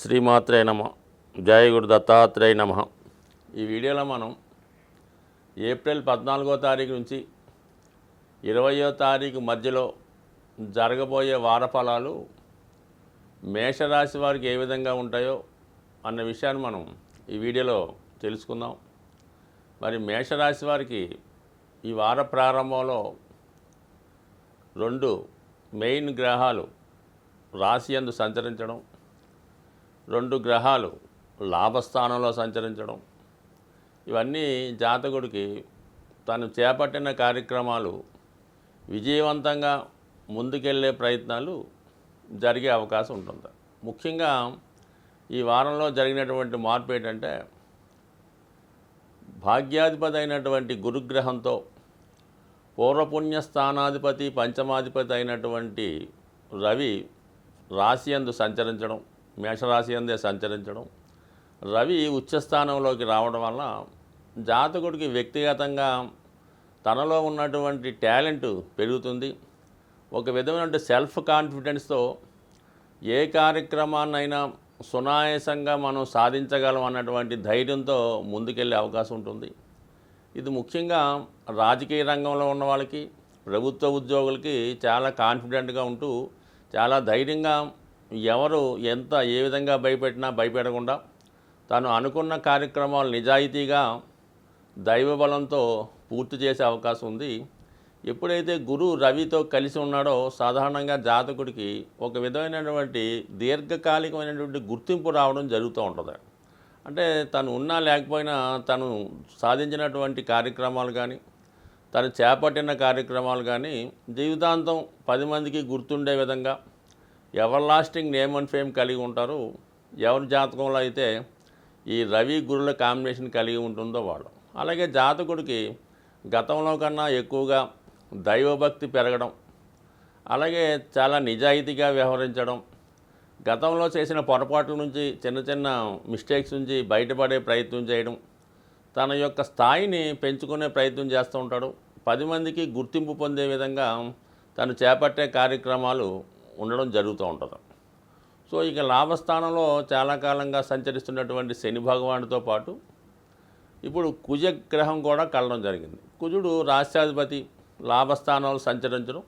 శ్రీమాత్రే నమ. జయ గురు దత్తాత్రేయ నమ. ఈ వీడియోలో మనం ఏప్రిల్ 14వ తారీఖు నుంచి 20వ తారీఖు మధ్యలో జరగబోయే వార ఫలాలు మేషరాశి వారికి ఏ విధంగా ఉంటాయో అన్న విషయాన్ని మనం ఈ వీడియోలో తెలుసుకుందాం. మరి మేషరాశి వారికి ఈ వార ప్రారంభంలో రెండు మెయిన్ గ్రహాలు రాశి యందు సంచరించడం, రెండు గ్రహాలు లాభస్థానంలో సంచరించడం, ఇవన్నీ జాతకుడికి తను చేపట్టిన కార్యక్రమాలు విజయవంతంగా ముందుకెళ్ళే ప్రయత్నాలు జరిగే అవకాశం ఉంటుంది. ముఖ్యంగా ఈ వారంలో జరిగినటువంటి మార్పు ఏంటంటే, భాగ్యాధిపతి అయినటువంటి గురుగ్రహంతో పూర్వపుణ్య స్థానాధిపతి పంచమాధిపతి అయినటువంటి రవి రాశి యందు సంచరించడం, మేషరాశి యందే సంచరించడం, రవి ఉచ్చస్థానంలోకి రావడం వల్ల జాతకుడికి వ్యక్తిగతంగా తనలో ఉన్నటువంటి టాలెంట్ పెరుగుతుంది. ఒక విధమైన సెల్ఫ్ కాన్ఫిడెన్స్తో ఏ కార్యక్రమాన్నైనా సునాయాసంగా మనం సాధించగలం అన్నటువంటి ధైర్యంతో ముందుకెళ్ళే అవకాశం ఉంటుంది. ఇది ముఖ్యంగా రాజకీయ రంగంలో ఉన్న వాళ్ళకి, ప్రభుత్వ ఉద్యోగులకి చాలా కాన్ఫిడెంట్గా ఉంటూ చాలా ధైర్యంగా ఎవరు ఎంత ఏ విధంగా భయపెట్టినా భయపెట్టకుండా తను అనుకున్న కార్యక్రమాలు నిజాయితీగా దైవబలంతో పూర్తి చేసే అవకాశం ఉంది. ఎప్పుడైతే గురువు రవితో కలిసి ఉన్నాడో సాధారణంగా జాతకుడికి ఒక విధమైనటువంటి దీర్ఘకాలికమైనటువంటి గుర్తింపు రావడం జరుగుతూ ఉంటుంది. అంటే తను ఉన్నా లేకపోయినా తను సాధించినటువంటి కార్యక్రమాలు కానీ, తను చేపట్టిన కార్యక్రమాలు కానీ జీవితాంతం 10 మందికి గుర్తుండే విధంగా ever lasting name and fame కలిగి ఉంటారు. ఎవరి జాతకంలో అయితే ఈ రవి గురుల కాంబినేషన్ కలిగి ఉంటుందో వాళ్ళు. అలాగే జాతకుడికి గతంలో కన్నా ఎక్కువగా దైవభక్తి పెరగడం, అలాగే చాలా నిజాయితీగా వ్యవహరించడం, గతంలో చేసిన పొరపాట్ల నుంచి చిన్న చిన్న మిస్టేక్స్ నుంచి బయటపడే ప్రయత్నం చేయడం, తన యొక్క స్థాయిని పెంచుకునే ప్రయత్నం చేస్తూ ఉంటాడు. 10 మందికి గుర్తింపు పొందే విధంగా తను చేపట్టే కార్యక్రమాలు ఉండడం జరుగుతూ ఉంటుంది. సో ఇక లాభస్థానంలో చాలా కాలంగా సంచరిస్తున్నటువంటి శని భగవానుడితో పాటు ఇప్పుడు కుజ గ్రహం కూడా కలడం జరిగింది. కుజుడు రాష్ట్రాధిపతి లాభస్థానంలో సంచరించడం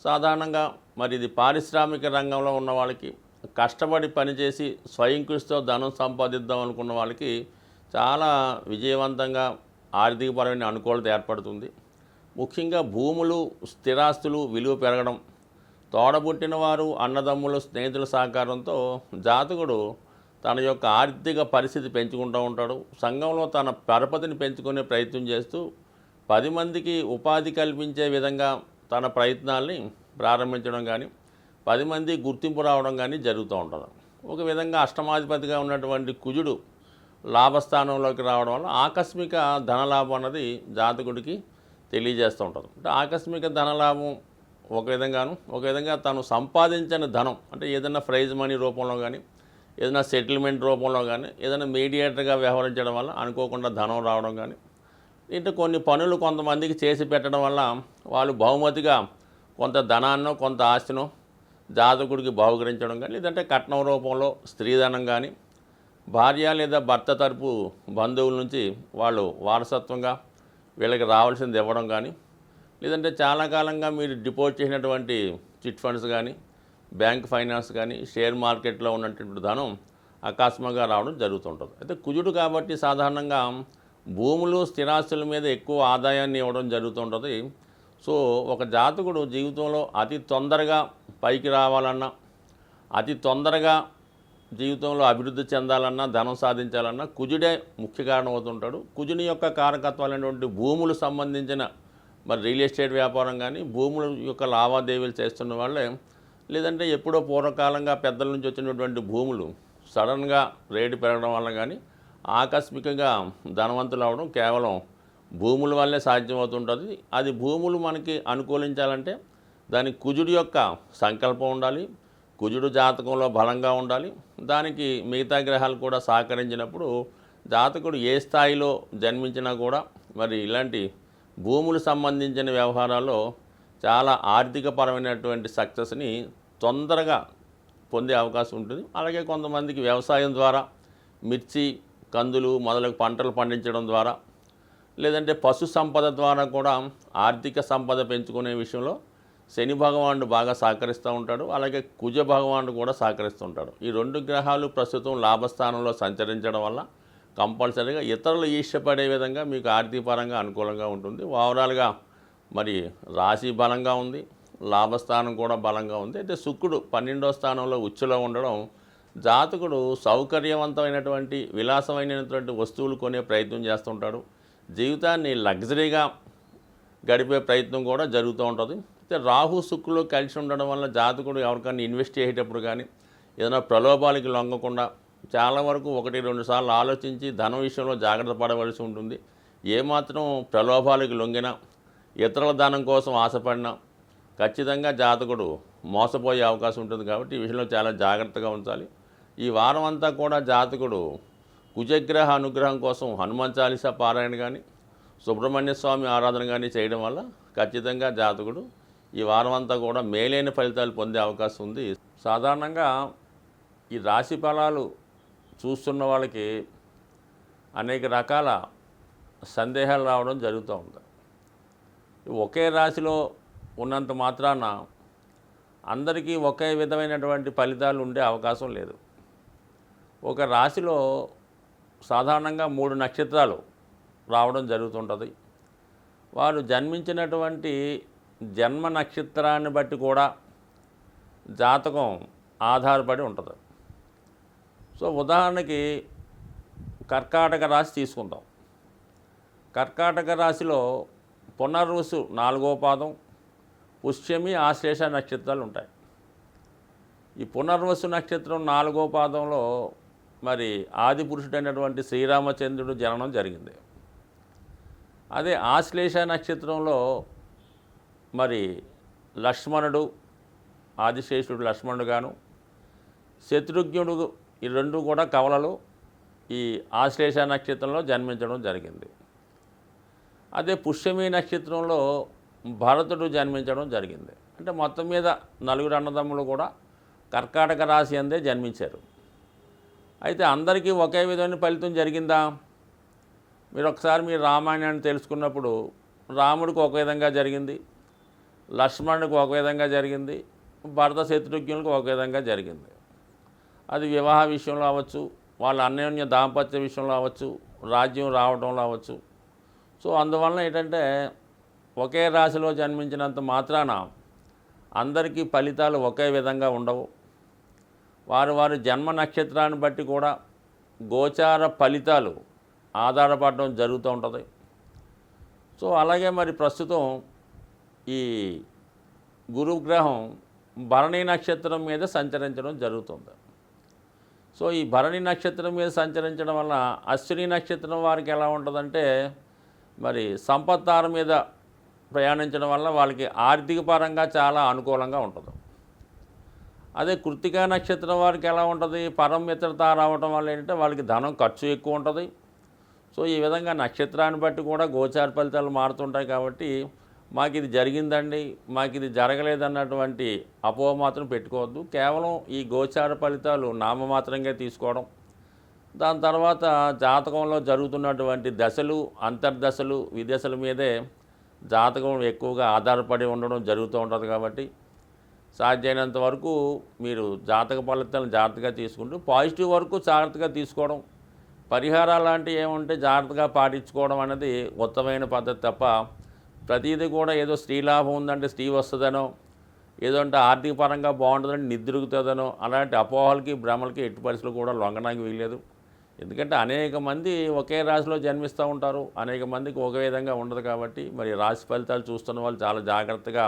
సాధారణంగా మరి ఇది పారిశ్రామిక రంగంలో ఉన్న వాళ్ళకి, కష్టపడి పనిచేసి స్వయం కృషితో ధనం సంపాదిద్దాం అనుకున్న వాళ్ళకి చాలా విజయవంతంగా ఆర్థికపరమైన అనుకూలత ఏర్పడుతుంది. ముఖ్యంగా భూములు, స్థిరాస్తులు విలువ పెరగడం, తోడబుట్టిన వారు, అన్నదమ్ములు, స్నేహితుల సహకారంతో జాతకుడు తన యొక్క ఆర్థిక పరిస్థితి పెంచుకుంటూ ఉంటాడు. సంఘంలో తన పరపతిని పెంచుకునే ప్రయత్నం చేస్తూ 10 మందికి ఉపాధి కల్పించే విధంగా తన ప్రయత్నాల్ని ప్రారంభించడం కానీ, 10 మంది గుర్తింపు రావడం కానీ జరుగుతూ ఉంటుంది. ఒక విధంగా అష్టమాధిపతిగా ఉన్నటువంటి కుజుడు లాభస్థానంలోకి రావడం వల్ల ఆకస్మిక ధనలాభం అన్నది జాతకుడికి తెలియజేస్తూ ఉంటుంది. అంటే ఆకస్మిక ధనలాభం ఒక విధంగా తను సంపాదించిన ధనం, అంటే ఏదైనా ప్రైజ్ మనీ రూపంలో కానీ, ఏదైనా సెటిల్మెంట్ రూపంలో కానీ, ఏదైనా మీడియేటర్గా వ్యవహరించడం వల్ల అనుకోకుండా ధనం రావడం కానీ, ఇంటే కొన్ని పనులు కొంతమందికి చేసి పెట్టడం వల్ల వాళ్ళు బహుమతిగా కొంత ధనాన్నో కొంత ఆస్తినో జాతకుడికి బహుకరించడం కానీ, లేదంటే కట్నం రూపంలో స్త్రీధనం కానీ, భార్య లేదా భర్త తరపు బంధువుల నుంచి వాళ్ళు వారసత్వంగా వీళ్ళకి రావాల్సింది ఇవ్వడం కానీ, లేదంటే చాలా కాలంగా మీరు డిపాజిట్ చేసినటువంటి చిట్ ఫండ్స్ కానీ, బ్యాంక్ ఫైనాన్స్ కానీ, షేర్ మార్కెట్లో ఉన్నటువంటి ధనం అకస్మాత్తుగా రావడం జరుగుతుంటుంది. అయితే కుజుడు కాబట్టి సాధారణంగా భూములు, స్థిరాస్తుల మీద ఎక్కువ ఆదాయాన్ని ఇవ్వడం జరుగుతుంటుంది. సో ఒక జాతకుడు జీవితంలో అతి తొందరగా పైకి రావాలన్నా, అతి తొందరగా జీవితంలో అభివృద్ధి చెందాలన్నా, ధనం సాధించాలన్నా కుజుడే ముఖ్య కారణం అవుతుంటాడు. కుజుని యొక్క కారకత్వాలైనటువంటి భూములు సంబంధించిన మరి రియల్ ఎస్టేట్ వ్యాపారం కానీ, భూముల యొక్క లావాదేవీలు చేస్తున్న వాళ్ళే, లేదంటే ఎప్పుడో పూర్వకాలంగా పెద్దల నుంచి వచ్చినటువంటి భూములు సడన్గా రేటు పెరగడం వల్ల కానీ ఆకస్మికంగా ధనవంతులు అవడం కేవలం భూముల వల్లే సాధ్యమవుతుంటుంది. అది భూములు మనకి అనుకూలించాలంటే దానికి కుజుడి యొక్క సంకల్పం ఉండాలి, కుజుడు జాతకంలో బలంగా ఉండాలి. దానికి మిగతా గ్రహాలు కూడా సహకరించినప్పుడు జాతకుడు ఏ స్థాయిలో జన్మించినా కూడా మరి ఇలాంటి భూములు సంబంధించిన వ్యవహారాల్లో చాలా ఆర్థికపరమైనటువంటి సక్సెస్ని తొందరగా పొందే అవకాశం ఉంటుంది. అలాగే కొంతమందికి వ్యవసాయం ద్వారా మిర్చి, కందులు మొదలగు పంటలు పండించడం ద్వారా, లేదంటే పశు సంపద ద్వారా కూడా ఆర్థిక సంపద పెంచుకునే విషయంలో శని భగవానుడు బాగా సహకరిస్తూ ఉంటాడు. అలాగే కుజ భగవానుడు కూడా సహకరిస్తూ ఉంటాడు. ఈ 2 గ్రహాలు ప్రస్తుతం లాభస్థానంలో సంచరించడం వల్ల కంపల్సరీగా ఇతరులు ఈర్ష్యపడే విధంగా మీకు ఆర్థికపరంగా అనుకూలంగా ఉంటుంది. ఓవరాల్గా మరి రాశి బలంగా ఉంది, లాభస్థానం కూడా బలంగా ఉంది. అయితే శుక్రుడు 12వ స్థానంలో ఉచ్చులో ఉండడం జాతకుడు సౌకర్యవంతమైనటువంటి విలాసమైనటువంటి వస్తువులు కొనే ప్రయత్నం చేస్తుంటాడు. జీవితాన్ని లగ్జరీగా గడిపే ప్రయత్నం కూడా జరుగుతూ ఉంటుంది. అయితే రాహు శుక్రులు కలిసి ఉండడం వల్ల జాతకుడు ఎవరికైనా ఇన్వెస్ట్ చేసేటప్పుడు కానీ ఏదైనా ప్రలోభాలకి లొంగకుండా చాలా వరకు 1-2 సార్లు ఆలోచించి ధనం విషయంలో జాగ్రత్త పడవలసి ఉంటుంది. ఏమాత్రం ప్రలోభాలకు లొంగినా, ఇతరుల ధనం కోసం ఆశపడినా ఖచ్చితంగా జాతకుడు మోసపోయే అవకాశం ఉంటుంది. కాబట్టి ఈ విషయంలో చాలా జాగ్రత్తగా ఉంచాలి. ఈ వారం అంతా కూడా జాతకుడు కుజగ్రహ అనుగ్రహం కోసం హనుమాన్ చాలీసా పారాయణ కానీ, సుబ్రహ్మణ్య స్వామి ఆరాధన కానీ చేయడం వల్ల ఖచ్చితంగా జాతకుడు ఈ వారం అంతా కూడా మేలైన ఫలితాలు పొందే అవకాశం ఉంది. సాధారణంగా ఈ రాశి ఫలాలు చూస్తున్న వాళ్ళకి అనేక రకాల సందేహాలు రావడం జరుగుతూ ఉంది. ఒకే రాశిలో ఉన్నంత మాత్రాన అందరికీ ఒకే విధమైనటువంటి ఫలితాలు ఉండే అవకాశం లేదు. ఒక రాశిలో సాధారణంగా 3 నక్షత్రాలు రావడం జరుగుతుంటుంది. వారు జన్మించినటువంటి జన్మ నక్షత్రాన్ని బట్టి కూడా జాతకం ఆధారపడి ఉంటుంది. సో ఉదాహరణకి కర్కాటక రాశి తీసుకుందాం. కర్కాటక రాశిలో పునర్వసు 4వ పాదం, పుష్యమి, ఆశ్లేష నక్షత్రాలు ఉంటాయి. ఈ పునర్వసు నక్షత్రం 4వ పాదంలో మరి ఆది పురుషుడైనటువంటి శ్రీరామచంద్రుడు జననం జరిగింది. అదే ఆశ్లేష నక్షత్రంలో మరి లక్ష్మణుడు, ఆదిశేషుడు లక్ష్మణుడు గాను, శత్రుఘ్నుడు, ఈ 2 కూడా కవలలు ఈ ఆశ్లేష నక్షత్రంలో జన్మించడం జరిగింది. అదే పుష్యమి నక్షత్రంలో భరతుడు జన్మించడం జరిగింది. అంటే మొత్తం మీద 4 అన్నదమ్ములు కూడా కర్కాటక రాశి అందే జన్మించారు. అయితే అందరికీ ఒకే విధమైన ఫలితం జరిగిందా? మీరు ఒకసారి మీరు రామాయణాన్ని తెలుసుకున్నప్పుడు రాముడికి ఒక విధంగా జరిగింది, లక్ష్మణుడికి ఒక విధంగా జరిగింది, భరత శత్రుఘ్నులకు ఒక విధంగా జరిగింది. అది వివాహ విషయంలో అవ్వచ్చు, వాళ్ళ అన్యోన్య దాంపత్య విషయంలో అవ్వచ్చు, రాజ్యం రావడంలో అవ్వచ్చు. సో అందువలన ఏంటంటే ఒకే రాశిలో జన్మించినంత మాత్రాన అందరికీ ఫలితాలు ఒకే విధంగా ఉండవు. వారి జన్మ నక్షత్రాన్ని బట్టి కూడా గోచార ఫలితాలు ఆధారపడడం జరుగుతూ ఉంటుంది. సో అలాగే మరి ప్రస్తుతం ఈ గురుగ్రహం భరణి నక్షత్రం మీద సంచరించడం జరుగుతుంది. సో ఈ భరణి నక్షత్రం మీద సంచరించడం వల్ల అశ్విని నక్షత్రం వారికి ఎలా ఉంటుందంటే మరి సంపత్తార మీద ప్రయాణించడం వల్ల వాళ్ళకి ఆర్థిక పరంగా చాలా అనుకూలంగా ఉంటుంది. అదే కృత్తికా నక్షత్రం వారికి ఎలా ఉంటుంది, పరమిత్రత రావడం వల్ల ఏంటంటే వాళ్ళకి ధనం ఖర్చు ఎక్కువ ఉంటుంది. సో ఈ విధంగా నక్షత్రాన్ని బట్టి కూడా గోచార ఫలితాలు మారుతుంటాయి. కాబట్టి మాకు ఇది జరిగిందండి, మాకు ఇది జరగలేదన్నటువంటి అపోహ మాత్రం పెట్టుకోవద్దు. కేవలం ఈ గోచార ఫలితాలు నామమాత్రంగా తీసుకోవడం, దాని తర్వాత జాతకంలో జరుగుతున్నటువంటి దశలు, అంతర్దశలు, విదశల మీదే జాతకం ఎక్కువగా ఆధారపడి ఉండడం జరుగుతూ ఉంటుంది. కాబట్టి సాధ్యమైనంత వరకు మీరు జాతక ఫలితాలను జాగ్రత్తగా తీసుకుంటూ పాజిటివ్ వరకు జాగ్రత్తగా తీసుకోవడం, పరిహారాలు లాంటివి ఏముంటే జాగ్రత్తగా పాటించుకోవడం అనేది ఉత్తమమైన పద్ధతి తప్ప ప్రతిదీ కూడా ఏదో స్త్రీ లాభం ఉందంటే స్త్రీ వస్తుందనో, ఏదో అంటే ఆర్థిక పరంగా బాగుంటుందని నిద్రుగుతుందనో అలాంటి అపోహలకి భ్రమలకి ఎట్టి పరిస్థితులు కూడా లొంగడానికి వీల్లేదు. ఎందుకంటే అనేక మంది ఒకే రాశిలో జన్మిస్తూ ఉంటారు, అనేక మందికి ఒక విధంగా ఉండదు. కాబట్టి మరి రాశి ఫలితాలు చూస్తున్న వాళ్ళు చాలా జాగ్రత్తగా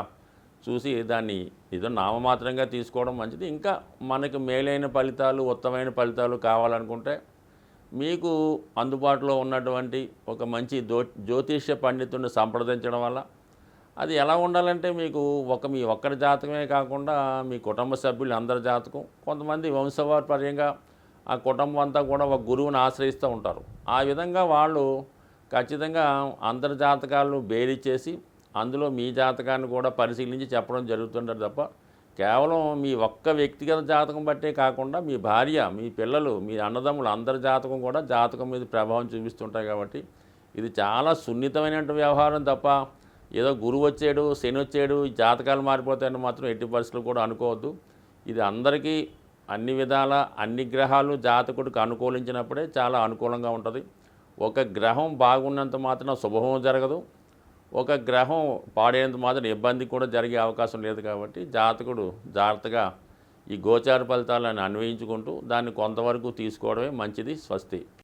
చూసి దాన్ని ఏదో నామమాత్రంగా తీసుకోవడం మంచిది. ఇంకా మనకు మేలైన ఫలితాలు, ఉత్తమమైన ఫలితాలు కావాలనుకుంటే మీకు అందుబాటులో ఉన్నటువంటి ఒక మంచి జ్యోతిష్య పండితుడిని సంప్రదించడం వల్ల అది ఎలా ఉండాలంటే మీకు మీ ఒక్కరి జాతకమే కాకుండా మీ కుటుంబ సభ్యులు అందరి జాతకం, కొంతమంది వంశపారంపర్యంగా ఆ కుటుంబం అంతా కూడా ఒక గురువుని ఆశ్రయిస్తూ ఉంటారు. ఆ విధంగా వాళ్ళు ఖచ్చితంగా అందరి జాతకాలను బేరీ చేసి అందులో మీ జాతకాన్ని కూడా పరిశీలించి చెప్పడం జరుగుతుంటారు తప్ప కేవలం మీ ఒక్క వ్యక్తిగత జాతకం బట్టే కాకుండా మీ భార్య, మీ పిల్లలు, మీ అన్నదమ్ములు అందరి జాతకం కూడా జాతకం మీద ప్రభావం చూపిస్తుంటాయి. కాబట్టి ఇది చాలా సున్నితమైన వ్యవహారం తప్ప ఏదో గురువు వచ్చాడు, శని వచ్చాడు, ఈ జాతకాలు మారిపోతాయని మాత్రం ఎట్టి పరిస్థితులు కూడా అనుకోవద్దు. ఇది అందరికీ అన్ని విధాల అన్ని గ్రహాలు జాతకుడికి అనుకూలించినప్పుడే చాలా అనుకూలంగా ఉంటుంది. ఒక గ్రహం బాగున్నంత మాత్రం శుభం జరగదు, ఒక గ్రహం పాడైనంత మాత్రం ఇబ్బంది కూడా జరిగే అవకాశం లేదు. కాబట్టి జాతకుడు జాగ్రత్తగా ఈ గోచార ఫలితాలను అన్వయించుకుంటూ దాన్ని కొంతవరకు తీసుకోవడమే మంచిది. స్వస్తి.